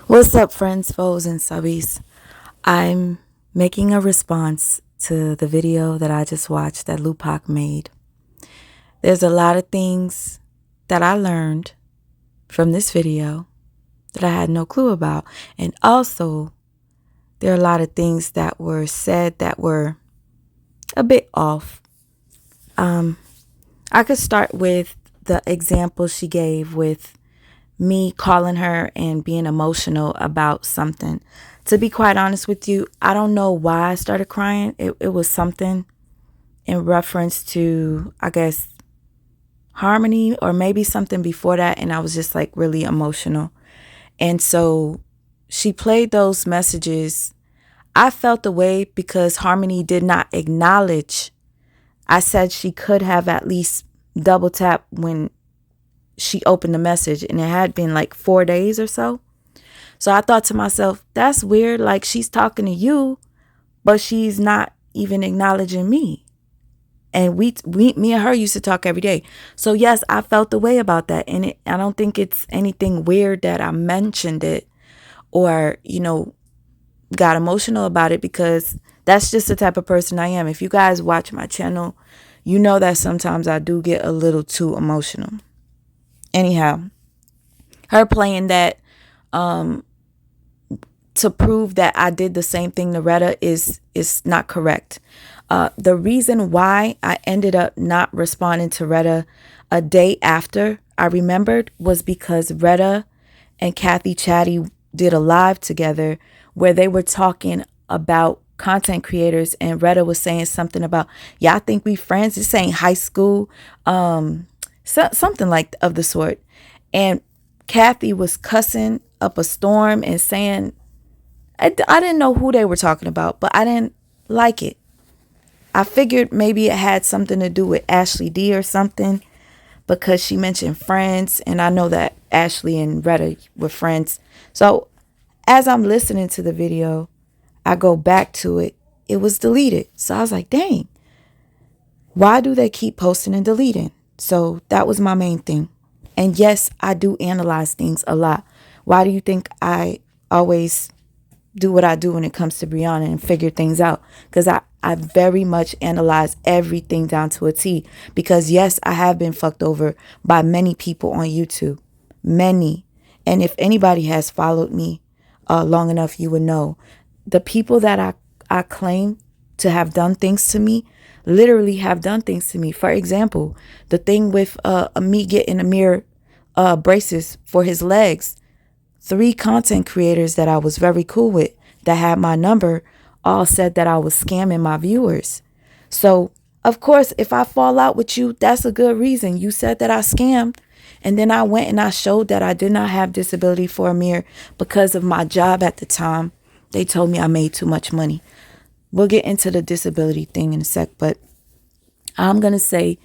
What's up, friends, foes, and subbies? I'm making a response to the video that I just watched that Lupac made. There's a lot of things that I learned from this video that I had no clue about. And also, there are a lot of things that were said that were a bit off. I could start with the example she gave with me calling her and being emotional about something. To be quite honest with you, I don't know why I started crying. It was something in reference to, I guess, harmony or maybe something before that. And I was just like really emotional. And so she played those messages. I felt the way because Harmony did not acknowledge. I said she could have at least double tapped when she opened the message, and it had been like 4 days or so. So I thought to myself, that's weird. Like, she's talking to you, but she's not even acknowledging me. And me and her used to talk every day. So yes, I felt the way about that. And I don't think it's anything weird that I mentioned it or, got emotional about it, because that's just the type of person I am. If you guys watch my channel, you know that sometimes I do get a little too emotional. Anyhow, her playing that to prove that I did the same thing to Retta is not correct. The reason why I ended up not responding to Retta a day after I remembered was because Retta and Kathy Chatty did a live together where they were talking about content creators, and Retta was saying something about, yeah, I think we friends. This ain't high school. Something like of the sort. And Kathy was cussing up a storm and saying, I didn't know who they were talking about, but I didn't like it. I figured maybe it had something to do with Ashley D or something, because she mentioned friends, and I know that Ashley and Retta were friends. So as I'm listening to the video, I go back to it. It was deleted. So I was like, dang, why do they keep posting and deleting? So that was my main thing. And yes, I do analyze things a lot. Why do you think I always do what I do when it comes to Brianna and figure things out? Because I very much analyze everything down to a T. Because yes, I have been fucked over by many people on YouTube. Many. And if anybody has followed me long enough, you would know. The people that I claim to have done things to me literally have done things to me. For example, the thing with me getting Amir braces for his legs. 3 content creators that I was very cool with that had my number all said that I was scamming my viewers. So, of course, if I fall out with you, that's a good reason. You said that I scammed. And then I went and I showed that I did not have disability for Amir because of my job at the time. They told me I made too much money. We'll get into the disability thing in a sec, but I'm going to say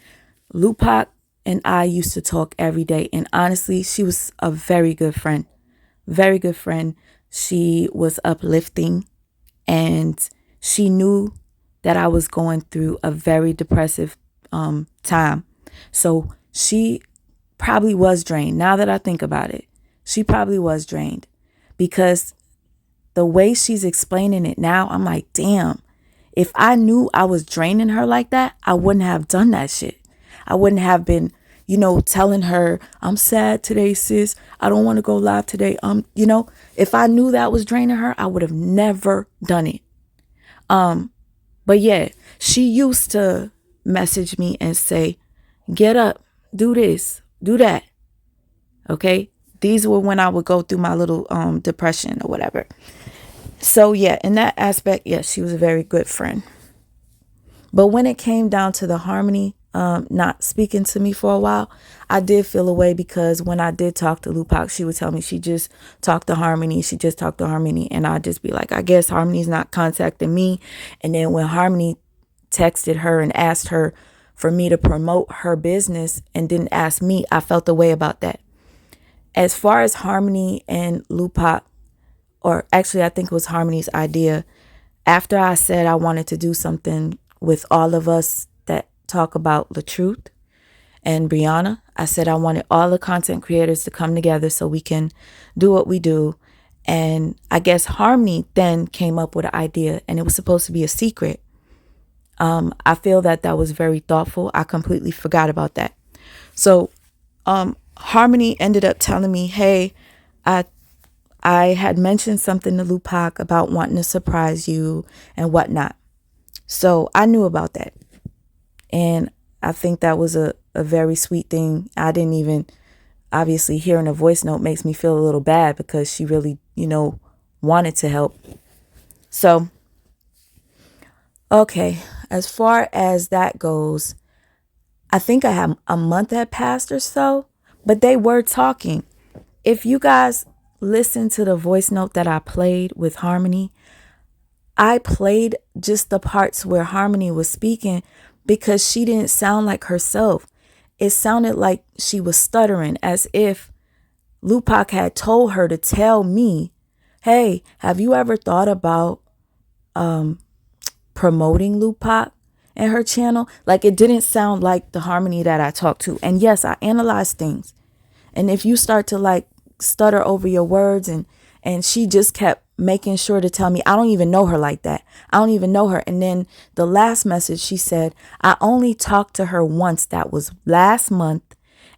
Lupac and I used to talk every day. And honestly, she was a very good friend. Very good friend. She was uplifting, and she knew that I was going through a very depressive time. So she probably was drained. Now that I think about it, she probably was drained, because the way she's explaining it now, I'm like, damn, if I knew I was draining her like that, I wouldn't have done that shit. I wouldn't have been, telling her, I'm sad today, sis. I don't want to go live today. If I knew that was draining her, I would have never done it. But yeah, she used to message me and say, get up, do this, do that. Okay. These were when I would go through my little depression or whatever. So yeah, in that aspect, yes, she was a very good friend. But when it came down to the Harmony not speaking to me for a while, I did feel away, because when I did talk to Lupac, she would tell me she just talked to Harmony. She just talked to Harmony. And I'd just be like, I guess Harmony's not contacting me. And then when Harmony texted her and asked her for me to promote her business and didn't ask me, I felt the way about that. As far as Harmony and Lupac, or actually I think it was Harmony's idea, after I said I wanted to do something with all of us that talk about the truth and Brianna, I said I wanted all the content creators to come together so we can do what we do And I guess Harmony then came up with an idea, and it was supposed to be a secret. I feel that that was very thoughtful. I completely forgot about that. So Harmony ended up telling me, hey, I I had mentioned something to Lupac about wanting to surprise you and whatnot. So I knew about that. And I think that was a very sweet thing. I didn't even, obviously, hearing a voice note makes me feel a little bad because she really, wanted to help. So, okay, as far as that goes, I think I have a month had passed or so, but they were talking. If you guys listen to the voice note that I played with Harmony, I played just the parts where Harmony was speaking because she didn't sound like herself. It sounded like she was stuttering, as if Lupac had told her to tell me, hey, have you ever thought about promoting Lupac and her channel? Like, it didn't sound like the Harmony that I talked to. And yes, I analyze things. And if you start to like stutter over your words, and she just kept making sure to tell me, I don't even know her like that. I don't even know her. And then the last message, she said, I only talked to her once. That was last month.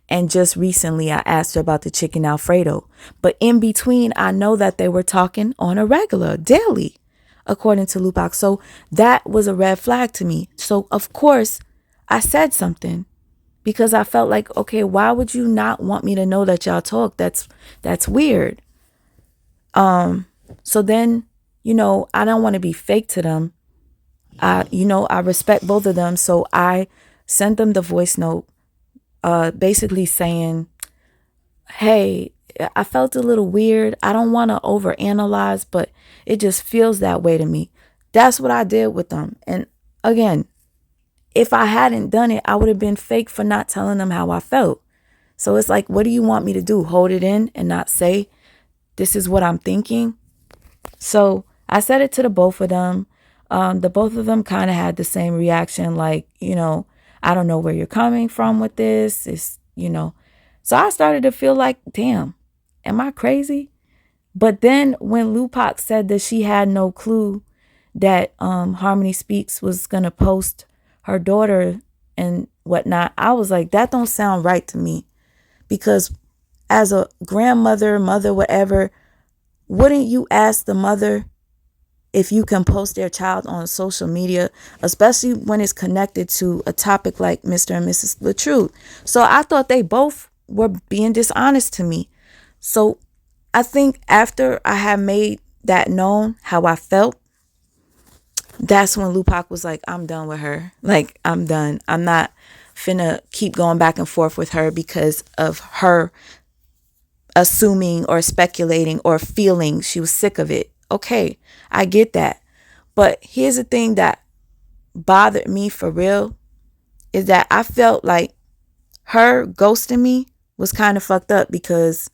And just recently I asked her about the chicken Alfredo. But in between, I know that they were talking on a regular, daily, according to Lupac. So that was a red flag to me. So of course I said something, because I felt like, okay, why would you not want me to know that y'all talk? That's weird. So then, I don't want to be fake to them. I respect both of them. So I sent them the voice note, basically saying, hey, I felt a little weird. I don't want to overanalyze, but it just feels that way to me. That's what I did with them. And again, if I hadn't done it, I would have been fake for not telling them how I felt. So it's like, what do you want me to do? Hold it in and not say, this is what I'm thinking? So I said it to the both of them. The both of them kind of had the same reaction, like, I don't know where you're coming from with this. So I started to feel like, damn, am I crazy? But then when Lupac said that she had no clue that Harmony Speaks was going to post her daughter and whatnot, I was like, that don't sound right to me. Because as a grandmother, mother, whatever, wouldn't you ask the mother if you can post their child on social media, especially when it's connected to a topic like Mr. and Mrs. LaTruth? So I thought they both were being dishonest to me. So I think after I had made that known, how I felt, that's when Lupac was like, I'm done with her. Like, I'm done. I'm not finna keep going back and forth with her because of her assuming or speculating or feeling. She was sick of it. Okay, I get that. But here's the thing that bothered me for real, is that I felt like her ghosting me was kind of fucked up, because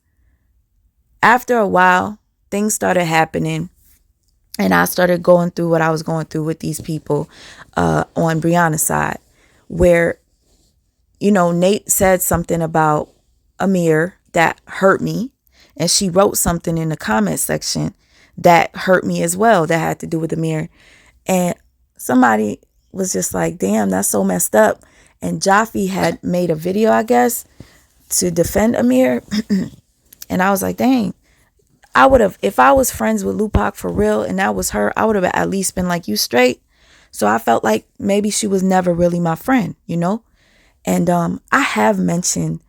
after a while, things started happening. And I started going through what I was going through with these people on Brianna's side, where, Nate said something about Amir that hurt me. And she wrote something in the comment section that hurt me as well, that had to do with Amir. And somebody was just like, damn, that's so messed up. And Jaffe had made a video, I guess, to defend Amir. And I was like, dang. I would have, if I was friends with Lupac for real and that was her, I would have at least been like, you straight? So I felt like maybe she was never really my friend, And I have mentioned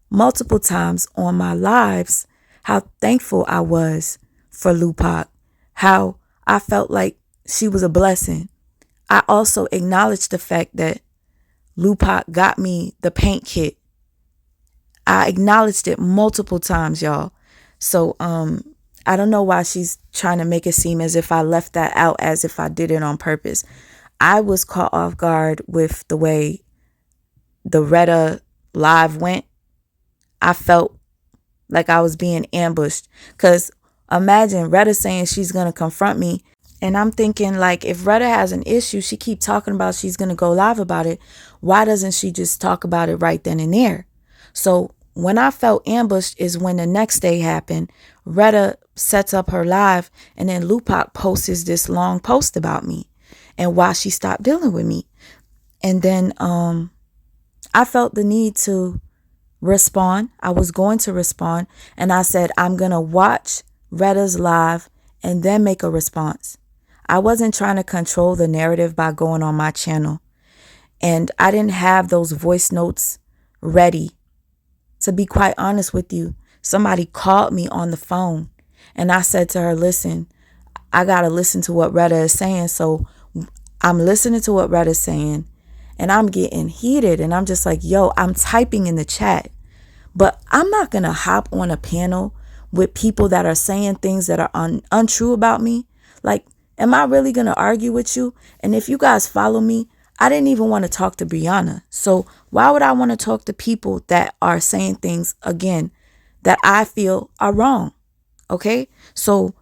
multiple times on my lives how thankful I was for Lupac, how I felt like she was a blessing. I also acknowledged the fact that Lupac got me the paint kit. I acknowledged it multiple times, y'all. So I don't know why she's trying to make it seem as if I left that out, as if I did it on purpose. I was caught off guard with the way the Retta live went. I felt like I was being ambushed, because imagine Retta saying she's going to confront me. And I'm thinking, like, if Retta has an issue, she keep talking about she's going to go live about it. Why doesn't she just talk about it right then and there? So when I felt ambushed is when the next day happened. Retta sets up her live, and then Lupac posts this long post about me and why she stopped dealing with me. And then I felt the need to respond. I was going to respond, and I said, I'm going to watch Retta's live and then make a response. I wasn't trying to control the narrative by going on my channel. And I didn't have those voice notes ready. To be quite honest with you, somebody called me on the phone, and I said to her, listen, I got to listen to what Retta is saying. So I'm listening to what Retta's saying, and I'm getting heated, and I'm just like, yo, I'm typing in the chat, but I'm not going to hop on a panel with people that are saying things that are untrue about me. Like, am I really going to argue with you? And if you guys follow me, I didn't even want to talk to Brianna. So why would I want to talk to people that are saying things, again, that I feel are wrong? Okay. So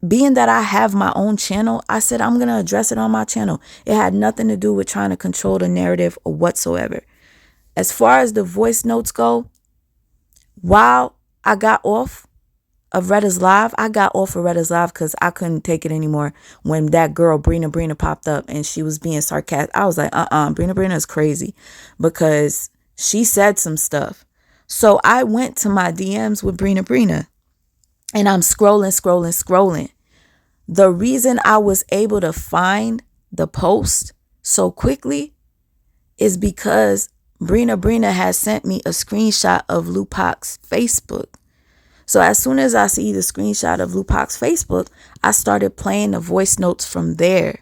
being that I have my own channel, I said, I'm going to address it on my channel. It had nothing to do with trying to control the narrative or whatsoever. As far as the voice notes go, while I got off of Retta's live, I got off of Retta's live because I couldn't take it anymore. When that girl Brina popped up and she was being sarcastic, I was like, Brina is crazy, because she said some stuff. So I went to my DMs with Brina, and I'm scrolling. The reason I was able to find the post so quickly is because Brina has sent me a screenshot of Lupac's Facebook. So as soon as I see the screenshot of Lupac's Facebook, I started playing the voice notes from there.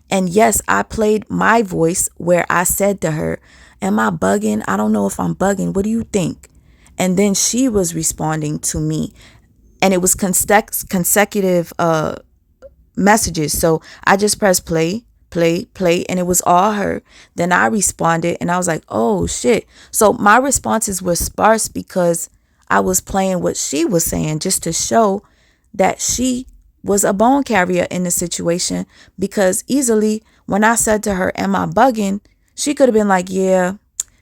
And yes, I played my voice where I said to her, am I bugging? I don't know if I'm bugging. What do you think? And then she was responding to me, and it was consecutive messages. So I just pressed play, and it was all her. Then I responded, and I was like, oh shit. So my responses were sparse because I was playing what she was saying, just to show that she was a bone carrier in the situation. Because easily when I said to her, am I bugging? She could have been like, yeah,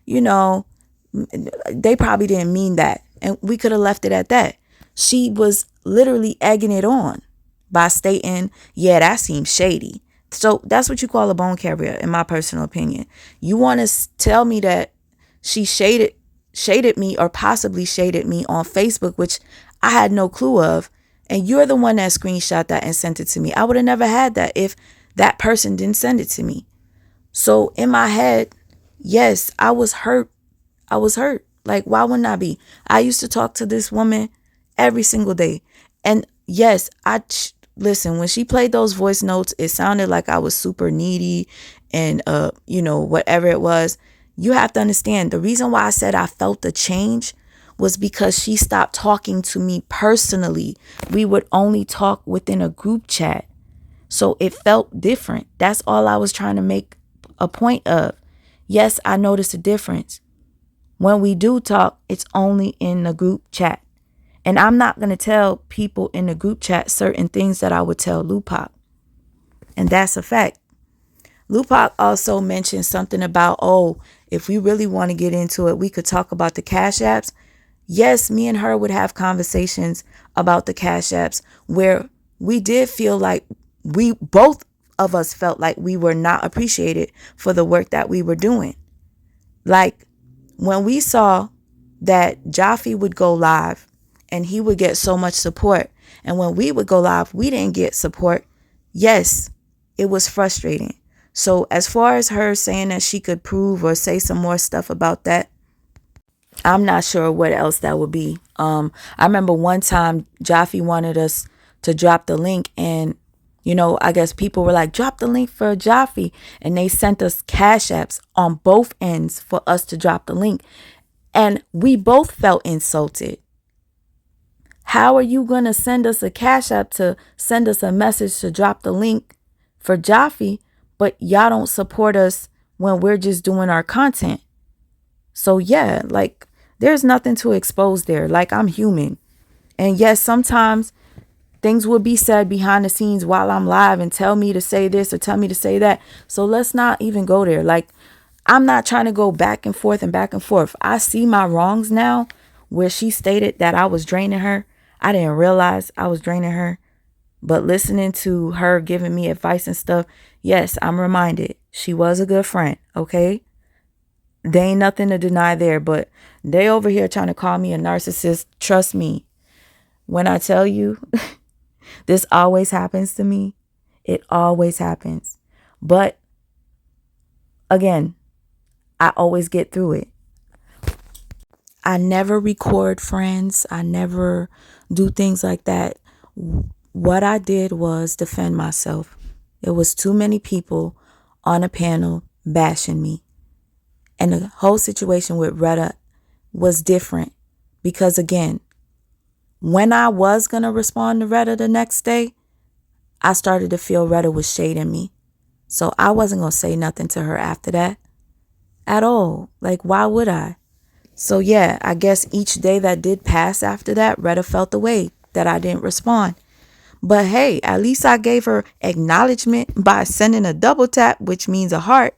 they probably didn't mean that. And we could have left it at that. She was literally egging it on by stating, yeah, that seems shady. So that's what you call a bone carrier, in my personal opinion. You want to tell me that she shaded me, or possibly shaded me on Facebook, which I had no clue of, and you're the one that screenshot that and sent it to me. I would have never had that if that person didn't send it to me. So in my head, yes, I was hurt. Like, why wouldn't I be? I used to talk to this woman every single day. And yes, listen, when she played those voice notes, it sounded like I was super needy and, whatever it was. You have to understand, the reason why I said I felt the change was because she stopped talking to me personally. We would only talk within a group chat. So it felt different. That's all I was trying to make a point of. Yes, I noticed a difference. When we do talk, it's only in the group chat. And I'm not going to tell people in the group chat certain things that I would tell Lupac. And that's a fact. Lupac also mentioned something about, if we really want to get into it, we could talk about the Cash Apps. Yes, me and her would have conversations about the Cash Apps where we did feel like both of us felt like we were not appreciated for the work that we were doing. Like when we saw that Jaffe would go live and he would get so much support, and when we would go live, we didn't get support. Yes, it was frustrating. So as far as her saying that she could prove or say some more stuff about that, I'm not sure what else that would be. I remember one time Jaffe wanted us to drop the link, and I guess people were like, drop the link for Jaffe, and they sent us Cash Apps on both ends for us to drop the link, and we both felt insulted. How are you going to send us a Cash App to send us a message to drop the link for Jaffe, but y'all don't support us when we're just doing our content? So yeah, like there's nothing to expose there. Like, I'm human. And yes, sometimes things will be said behind the scenes while I'm live and tell me to say this or tell me to say that. So let's not even go there. Like, I'm not trying to go back and forth and back and forth. I see my wrongs now where she stated that I was draining her. I didn't realize I was draining her. But listening to her giving me advice and stuff, yes, I'm reminded she was a good friend, okay? There ain't nothing to deny there, but they over here trying to call me a narcissist. Trust me, when I tell you, this always happens to me. It always happens. But again, I always get through it. I never record friends. I never do things like that. What I did was defend myself. It was too many people on a panel bashing me. And the whole situation with Retta was different because, again, when I was going to respond to Retta the next day, I started to feel Retta was shading me. So I wasn't going to say nothing to her after that at all. Like, why would I? So, yeah, I guess each day that did pass after that, Retta felt the way that I didn't respond. But hey, at least I gave her acknowledgement by sending a double tap, which means a heart.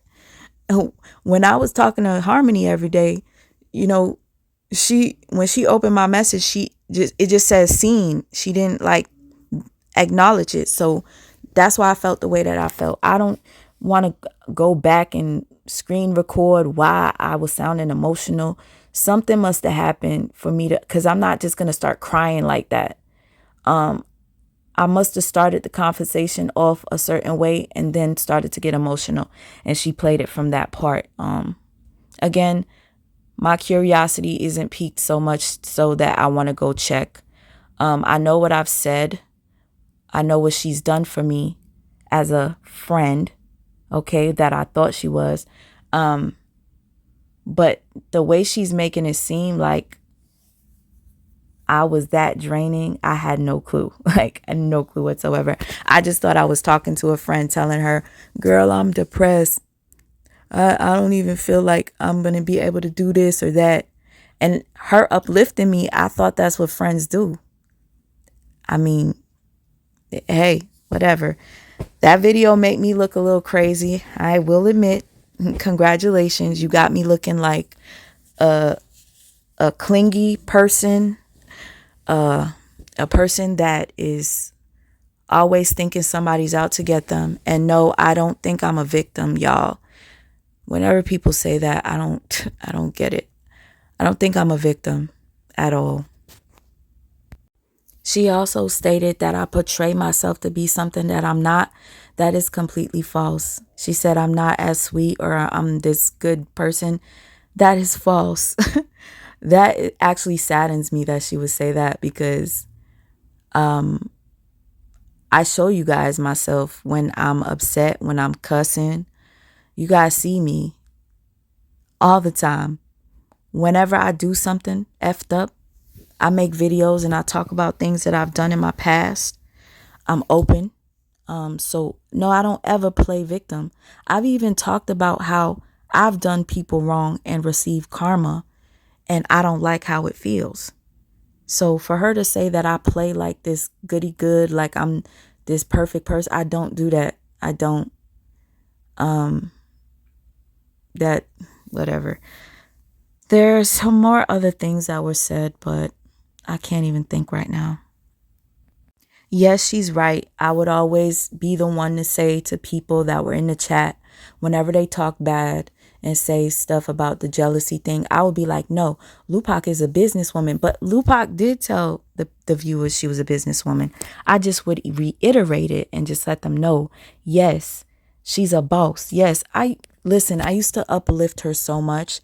When I was talking to Harmony every day, you know, when she opened my message, it just says seen. She didn't like acknowledge it. So that's why I felt the way that I felt. I don't want to go back and screen record why I was sounding emotional. Something must have happened for me because I'm not just going to start crying like that. I must have started the conversation off a certain way and then started to get emotional. And she played it from that part. Again, my curiosity isn't piqued so much so that I want to go check. I know what I've said. I know what she's done for me as a friend, okay, that I thought she was. But the way she's making it seem like I was that draining, I had no clue. Like, I had no clue whatsoever. I just thought I was talking to a friend telling her, girl, I'm depressed. I don't even feel like I'm going to be able to do this or that. And her uplifting me, I thought that's what friends do. I mean, hey, whatever. That video made me look a little crazy. I will admit. Congratulations. You got me looking like a clingy person. A person that is always thinking somebody's out to get them. And no, I don't think I'm a victim, y'all. Whenever people say that, I don't get it. I don't think I'm a victim at all. She also stated that I portray myself to be something that I'm not. That is completely false. She said I'm not as sweet or I'm this good person. That is false. That actually saddens me that she would say that because I show you guys myself when I'm upset, when I'm cussing. You guys see me all the time. Whenever I do something effed up, I make videos and I talk about things that I've done in my past. I'm open. So no, I don't ever play victim. I've even talked about how I've done people wrong and received karma, and I don't like how it feels. So for her to say that I play like this goody good, like I'm this perfect person, I don't do that. I don't. That, whatever. There's some more other things that were said, but I can't even think right now. Yes, she's right. I would always be the one to say to people that were in the chat, whenever they talk bad and say stuff about the jealousy thing, I would be like, no, Lupac is a businesswoman. But Lupac did tell the viewers she was a businesswoman. I just would reiterate it and just let them know, yes, she's a boss. Yes, I used to uplift her so much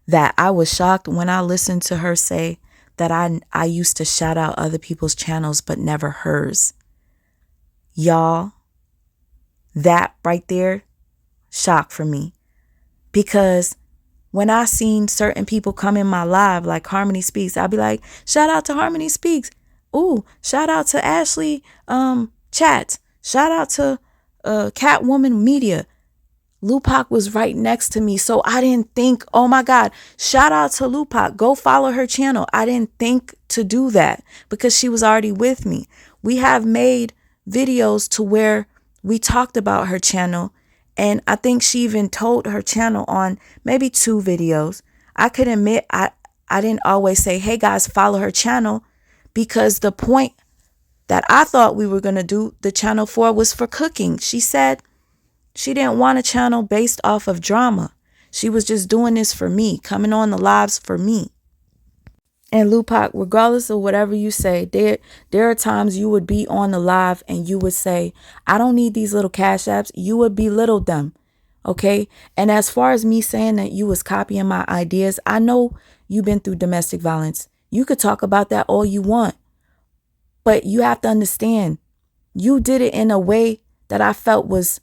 that I was shocked when I listened to her say that I used to shout out other people's channels, but never hers. Y'all, that right there, shock for me. Because when I seen certain people come in my live, like Harmony Speaks, I'd be like, shout out to Harmony Speaks. Ooh, shout out to Ashley Chat. Shout out to Catwoman Media. Lupac was right next to me. So I didn't think, oh my God, shout out to Lupac. Go follow her channel. I didn't think to do that because she was already with me. We have made videos to where we talked about her channel And I think she even told her channel on maybe 2 videos. I could admit I didn't always say, hey guys, follow her channel, because the point that I thought we were going to do the channel for was for cooking. She said she didn't want a channel based off of drama. She was just doing this for me, coming on the lives for me. And Lupac, regardless of whatever you say, there are times you would be on the live and you would say, I don't need these little cash apps. You would belittle them. Okay. And as far as me saying that you was copying my ideas, I know you've been through domestic violence. You could talk about that all you want, but you have to understand, you did it in a way that I felt was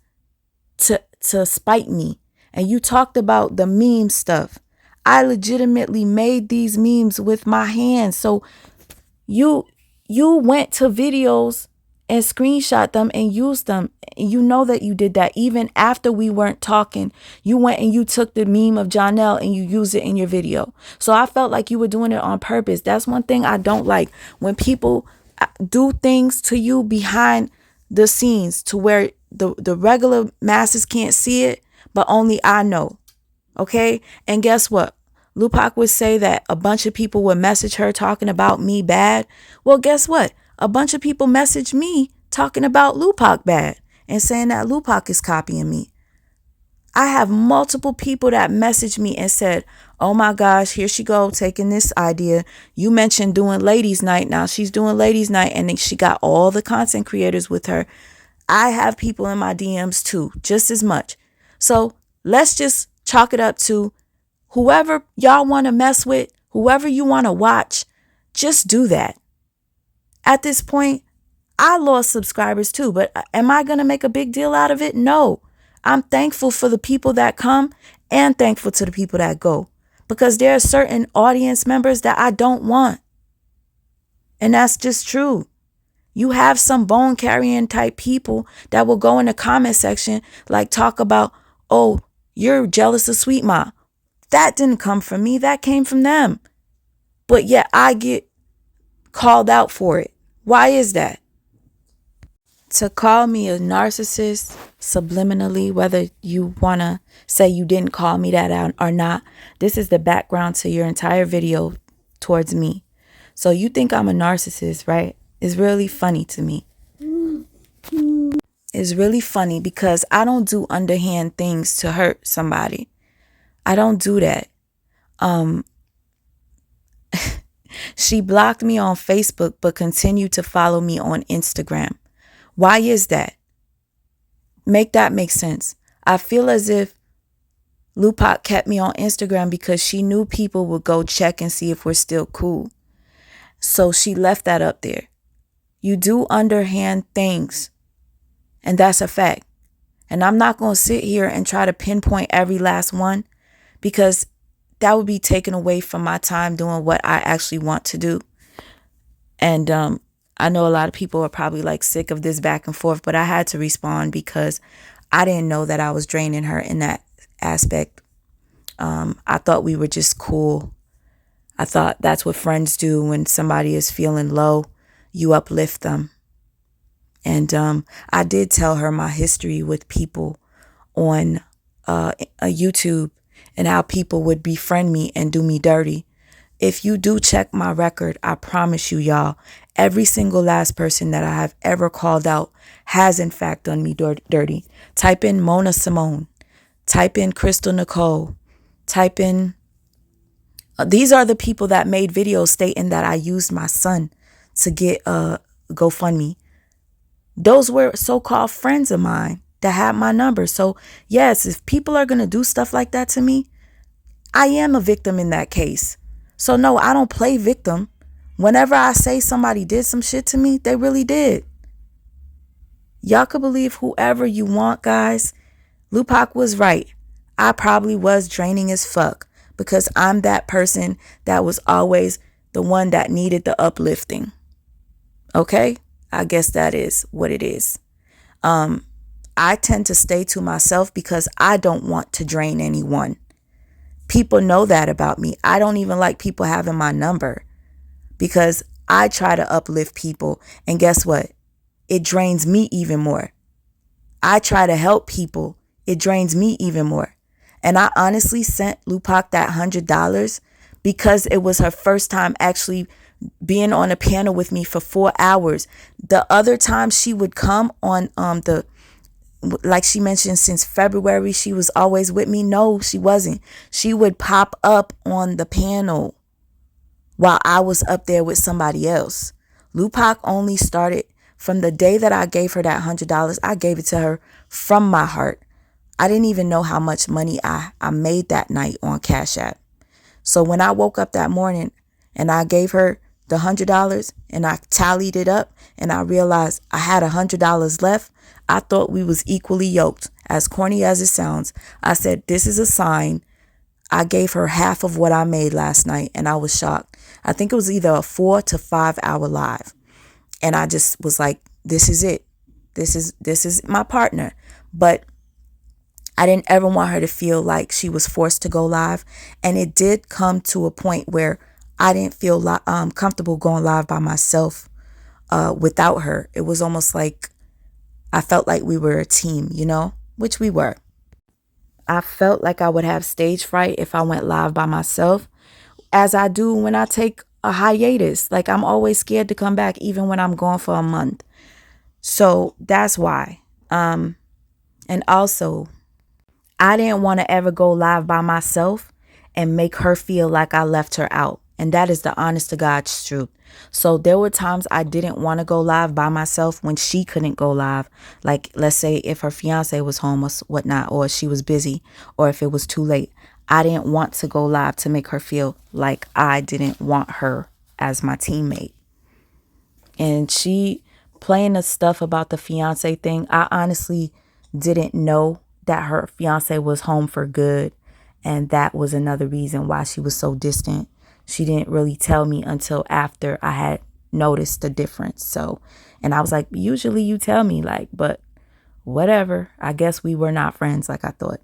to spite me. And you talked about the meme stuff. I legitimately made these memes with my hands. So you went to videos and screenshot them and used them. You know that you did that. Even after we weren't talking, you went and you took the meme of Jonelle and you used it in your video. So I felt like you were doing it on purpose. That's one thing I don't like, when people do things to you behind the scenes to where the regular masses can't see it, but only I know. Okay. And guess what? Lupac would say that a bunch of people would message her talking about me bad. Well, guess what? A bunch of people message me talking about Lupac bad and saying that Lupac is copying me. I have multiple people that messaged me and said, oh my gosh, here she go taking this idea. You mentioned doing ladies night. Now she's doing ladies night, and then she got all the content creators with her. I have people in my DMs too, just as much. So let's just chalk it up to whoever y'all want to mess with, whoever you want to watch, just do that. At this point, I lost subscribers too, but am I going to make a big deal out of it? No. I'm thankful for the people that come and thankful to the people that go, because there are certain audience members that I don't want. And that's just true. You have some bone carrying type people that will go in the comment section, like talk about, oh, you're jealous of Sweet Ma. That didn't come from me. That came from them. But yet I get called out for it. Why is that? To call me a narcissist subliminally, whether you want to say you didn't call me that or not, this is the background to your entire video towards me. So you think I'm a narcissist, right? It's really funny to me. It's really funny because I don't do underhand things to hurt somebody. I don't do that. She blocked me on Facebook but continued to follow me on Instagram. Why is that? Make that make sense. I feel as if Lupac kept me on Instagram because she knew people would go check and see if we're still cool. So she left that up there. You do underhand things, and that's a fact. And I'm not going to sit here and try to pinpoint every last one, because that would be taken away from my time doing what I actually want to do. And I know a lot of people are probably like sick of this back and forth, but I had to respond because I didn't know that I was draining her in that aspect. I thought we were just cool. I thought that's what friends do. When somebody is feeling low, you uplift them. And I did tell her my history with people on a YouTube and how people would befriend me and do me dirty. If you do check my record, I promise you, y'all, every single last person that I have ever called out has in fact done me dirty. Type in Mona Simone. Type in Crystal Nicole. Type in... these are the people that made videos stating that I used my son to get GoFundMe. Those were so-called friends of mine that had my number. So yes, if people are going to do stuff like that to me, I am a victim in that case. So no, I don't play victim. Whenever I say somebody did some shit to me, they really did. Y'all could believe whoever you want, guys. Lupac was right. I probably was draining as fuck because I'm that person that was always the one that needed the uplifting. Okay? I guess that is what it is. I tend to stay to myself because I don't want to drain anyone. People know that about me. I don't even like people having my number because I try to uplift people. And guess what? It drains me even more. I try to help people it drains me even more. And I honestly sent Lupac that $100 because it was her first time actually being on a panel with me for 4 hours. The other time she would come on like she mentioned, since February, she was always with me. No, she wasn't. She would pop up on the panel while I was up there with somebody else. Lupac only started from the day that I gave her that $100. I gave it to her from my heart. I didn't even know how much money I made that night on Cash App. So when I woke up that morning and I gave her the $100 and I tallied it up and I realized I had $100 left, I thought we was equally yoked. As corny as it sounds, I said, this is a sign. I gave her half of what I made last night and I was shocked. I think it was either a 4 to 5 hour live. And I just was like, this is it. This is my partner. But I didn't ever want her to feel like she was forced to go live. And it did come to a point where I didn't feel comfortable going live by myself without her. It was almost like I felt like we were a team, which we were. I felt like I would have stage fright if I went live by myself, as I do when I take a hiatus. Like, I'm always scared to come back, even when I'm gone for a month. So that's why. And also, I didn't want to ever go live by myself and make her feel like I left her out. And that is the honest to God's truth. So there were times I didn't want to go live by myself when she couldn't go live. Like, let's say if her fiance was home or whatnot, or she was busy, or if it was too late. I didn't want to go live to make her feel like I didn't want her as my teammate. And she playing the stuff about the fiance thing, I honestly didn't know that her fiance was home for good. And that was another reason why she was so distant. She didn't really tell me until after I had noticed the difference. So, and I was like, usually you tell me, like, but whatever. I guess we were not friends like I thought.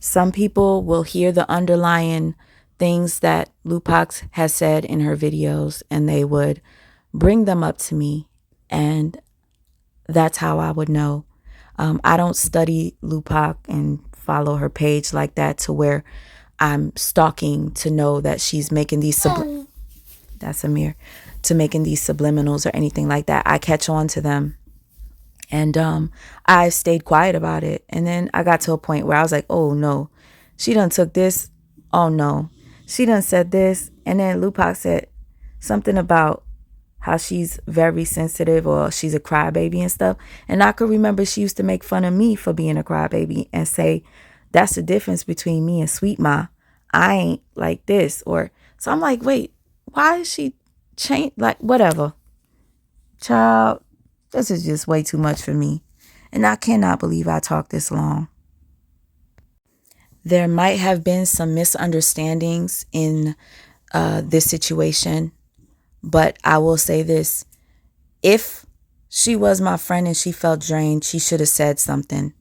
Some people will hear the underlying things that Lupac has said in her videos and they would bring them up to me. And that's how I would know. I don't study Lupac and follow her page like that to where I'm stalking to know that she's making these that's Amir, to making these subliminals or anything like that. I catch on to them. And I stayed quiet about it. And then I got to a point where I was like, oh no, she done took this. Oh no, she done said this. And then Lupac said something about how she's very sensitive or she's a crybaby and stuff. And I could remember she used to make fun of me for being a crybaby and say, that's the difference between me and Sweet Ma. I ain't like this. Or so I'm like, wait, why is she change? Like, whatever. Child, this is just way too much for me. And I cannot believe I talked this long. There might have been some misunderstandings in this situation. But I will say this. If she was my friend and she felt drained, she should have said something.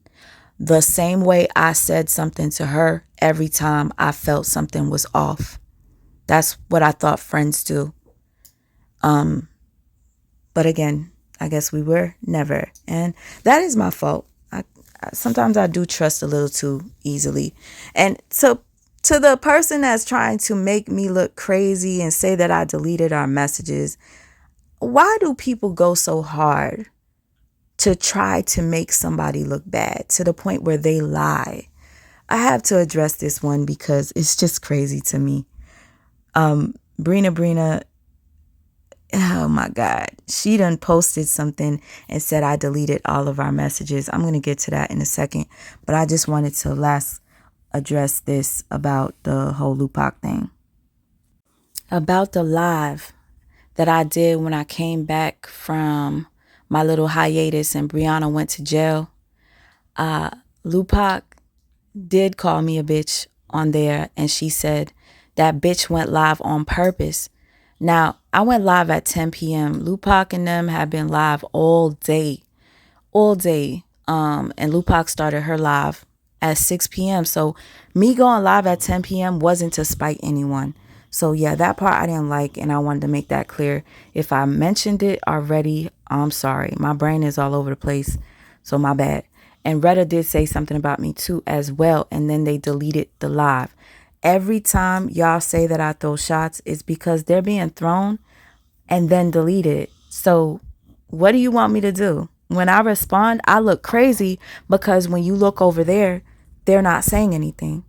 The same way I said something to her every time I felt something was off. That's what I thought friends do. But again, I guess we were never. And that is my fault. Sometimes I do trust a little too easily. And so to the person that's trying to make me look crazy and say that I deleted our messages, why do people go so hard to try to make somebody look bad to the point where they lie? I have to address this one because it's just crazy to me. Brina, oh my God. She done posted something and said I deleted all of our messages. I'm going to get to that in a second. But I just wanted to address this about the whole Lupac thing. About the live that I did when I came back from my little hiatus and Brianna went to jail. Lupac did call me a bitch on there, and she said that bitch went live on purpose. Now, I went live at 10 p.m. Lupac and them have been live all day. And Lupac started her live at 6 p.m. So me going live at 10 p.m. wasn't to spite anyone. So yeah, that part I didn't like, and I wanted to make that clear. If I mentioned it already, I'm sorry. My brain is all over the place, so my bad. And Retta did say something about me too as well. And then they deleted the live. Every time y'all say that I throw shots, it's because they're being thrown and then deleted. So what do you want me to do? When I respond, I look crazy because when you look over there, they're not saying anything.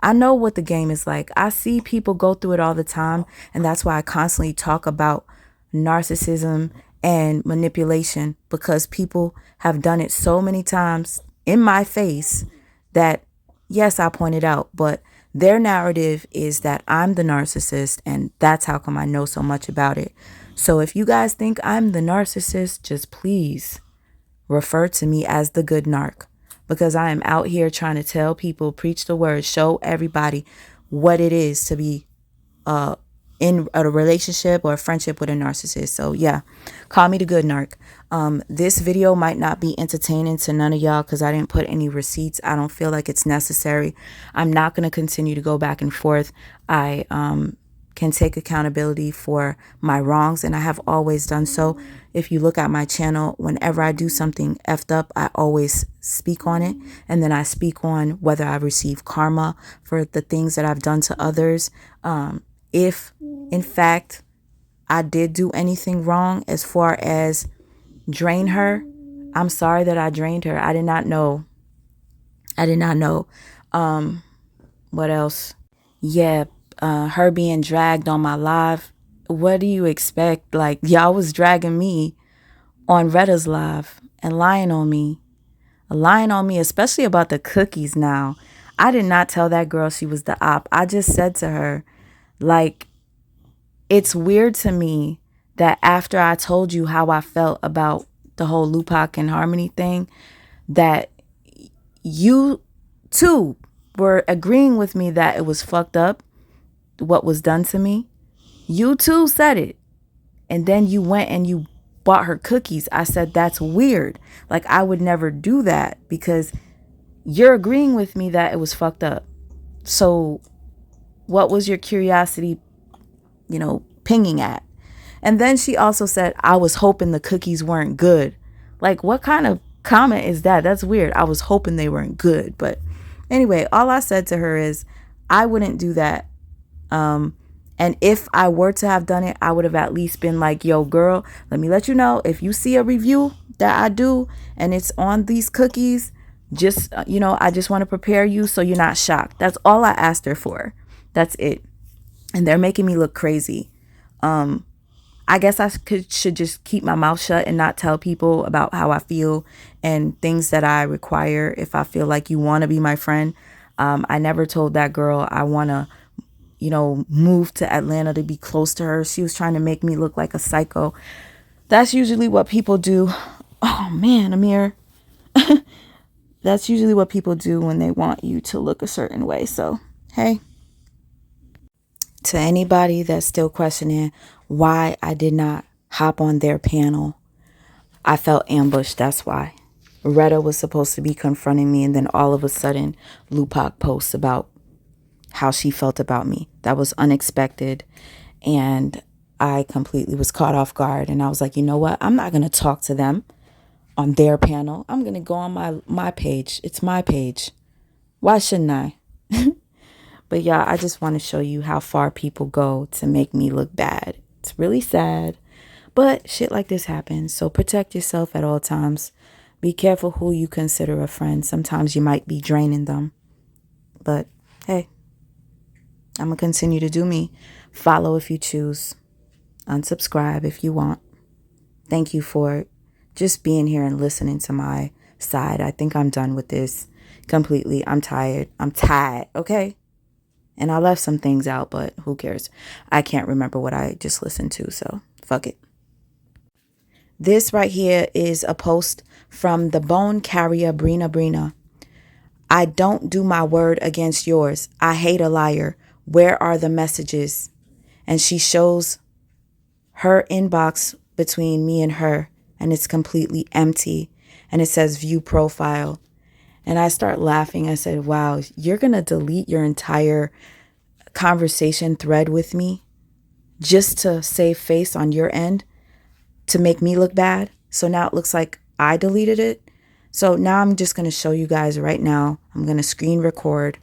I know what the game is like. I see people go through it all the time. And that's why I constantly talk about narcissism and manipulation, because people have done it so many times in my face that, yes, I pointed out, but their narrative is that I'm the narcissist, and that's how come I know so much about it. So if you guys think I'm the narcissist, just please refer to me as the good narc, because I am out here trying to tell people, preach the word, show everybody what it is to be in a relationship or a friendship with a narcissist. So yeah, call me the good narc. This video might not be entertaining to none of y'all because I didn't put any receipts. I don't feel like it's necessary. I'm not going to continue to go back and forth. I can take accountability for my wrongs, and I have always done so. If you look at my channel, whenever I do something effed up, I always speak on it, and then I speak on whether I receive karma for the things that I've done to others. If in fact I did do anything wrong as far as drain her, I'm sorry that I drained her. I did not know. What else? Yeah, her being dragged on my live. What do you expect? Like, y'all was dragging me on Retta's live and lying on me, especially about the cookies. Now, I did not tell that girl she was the op. I just said to her, like, it's weird to me that after I told you how I felt about the whole Lupac and Harmony thing, that you too were agreeing with me that it was fucked up what was done to me. You too said it. And then you went and you bought her cookies. I said, that's weird. Like, I would never do that because you're agreeing with me that it was fucked up. So what was your curiosity, pinging at? And then she also said, I was hoping the cookies weren't good. Like, what kind of comment is that? That's weird. I was hoping they weren't good. But anyway, all I said to her is, I wouldn't do that. And if I were to have done it, I would have at least been like, yo, girl, let me let you know, if you see a review that I do and it's on these cookies, just, I just want to prepare you so you're not shocked. That's all I asked her for. That's it. And they're making me look crazy. I guess I should just keep my mouth shut and not tell people about how I feel and things that I require if I feel like you want to be my friend. I never told that girl I want to, move to Atlanta to be close to her. She was trying to make me look like a psycho. That's usually what people do. Oh, man, Amir. That's usually what people do when they want you to look a certain way. So, hey. To anybody that's still questioning why I did not hop on their panel, I felt ambushed. That's why. Retta was supposed to be confronting me, and then all of a sudden, Lupac posts about how she felt about me. That was unexpected, and I completely was caught off guard. And I was like, you know what? I'm not going to talk to them on their panel. I'm going to go on my page. It's my page. Why shouldn't I? But yeah, I just want to show you how far people go to make me look bad. It's really sad, but shit like this happens. So protect yourself at all times. Be careful who you consider a friend. Sometimes you might be draining them. But hey, I'm going to continue to do me. Follow if you choose. Unsubscribe if you want. Thank you for just being here and listening to my side. I think I'm done with this completely. I'm tired. Okay? And I left some things out, but who cares? I can't remember what I just listened to, so fuck it. This right here is a post from the bone carrier Brina. I don't do my word against yours. I hate a liar. Where are the messages? And she shows her inbox between me and her, and it's completely empty. And it says view profile. And I start laughing. I said, wow, you're going to delete your entire conversation thread with me just to save face on your end to make me look bad. So now it looks like I deleted it. So now I'm just going to show you guys right now. I'm going to screen record.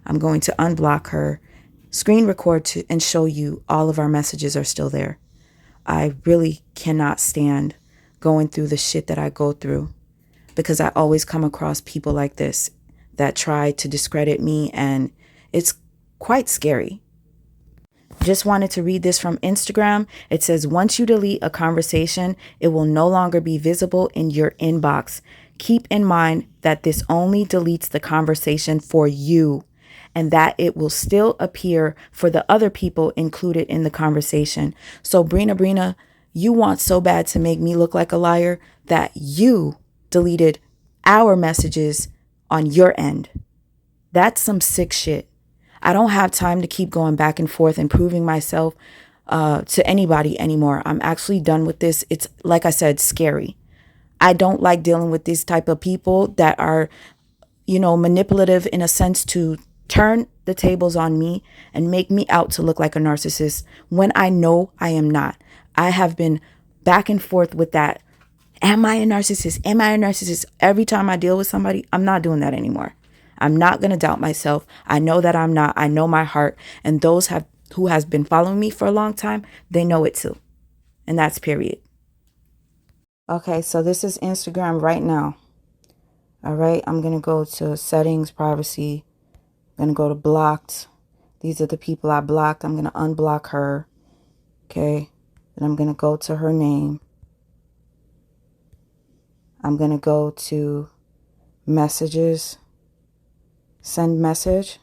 I'm going to unblock her, screen record and show you all of our messages are still there. I really cannot stand going through the shit that I go through, because I always come across people like this that try to discredit me, and it's quite scary. Just wanted to read this from Instagram. It says, once you delete a conversation, it will no longer be visible in your inbox. Keep in mind that this only deletes the conversation for you, and that it will still appear for the other people included in the conversation. So Brina, you want so bad to make me look like a liar that you deleted our messages on your end. That's some sick shit. I don't have time to keep going back and forth and proving myself to anybody anymore. I'm actually done with this. It's, like I said, scary. I don't like dealing with these type of people that are, manipulative in a sense to turn the tables on me and make me out to look like a narcissist when I know I am not. I have been back and forth with that. Am I a narcissist? Am I a narcissist? Every time I deal with somebody, I'm not doing that anymore. I'm not going to doubt myself. I know that I'm not. I know my heart. And those who has been following me for a long time, they know it too. And that's period. Okay, so this is Instagram right now. All right, I'm going to go to settings, privacy. I'm going to go to blocked. These are the people I blocked. I'm going to unblock her. Okay, and I'm going to go to her name. I'm going to go to messages. Send message.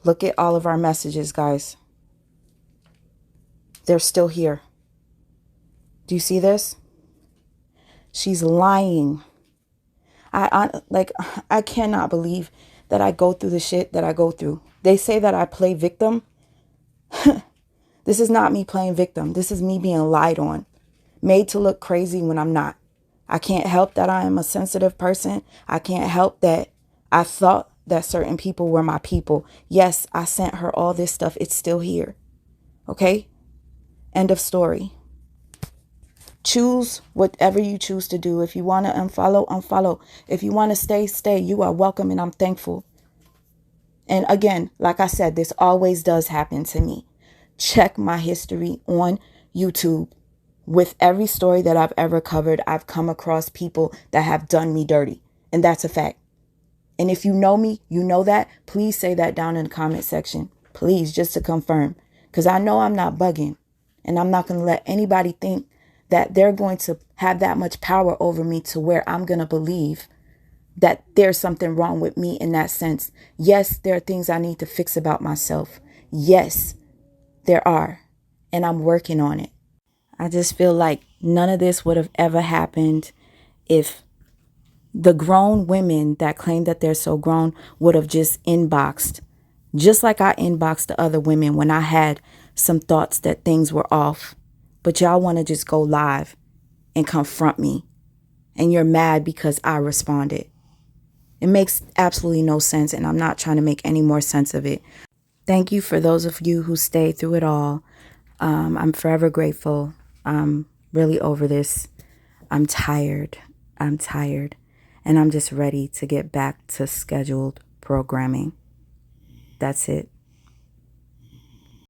Look at all of our messages, guys. They're still here. Do you see this? She's lying. I cannot believe that I go through the shit that I go through. They say that I play victim. This is not me playing victim. This is me being lied on, made to look crazy when I'm not. I can't help that I am a sensitive person. I can't help that I thought that certain people were my people. Yes, I sent her all this stuff. It's still here. Okay? End of story. Choose whatever you choose to do. If you want to unfollow, unfollow. If you want to stay, stay. You are welcome, and I'm thankful. And again, like I said, this always does happen to me. Check my history on YouTube. With every story that I've ever covered, I've come across people that have done me dirty. And that's a fact. And if you know me, you know that. Please say that down in the comment section. Please, just to confirm. Because I know I'm not bugging. And I'm not going to let anybody think that they're going to have that much power over me to where I'm going to believe that there's something wrong with me in that sense. Yes, there are things I need to fix about myself. Yes, there are. And I'm working on it. I just feel like none of this would have ever happened if the grown women that claim that they're so grown would have just inboxed, just like I inboxed the other women when I had some thoughts that things were off. But y'all want to just go live and confront me. And you're mad because I responded. It makes absolutely no sense, and I'm not trying to make any more sense of it. Thank you for those of you who stayed through it all. I'm forever grateful. I'm really over this. I'm tired. And I'm just ready to get back to scheduled programming. That's it.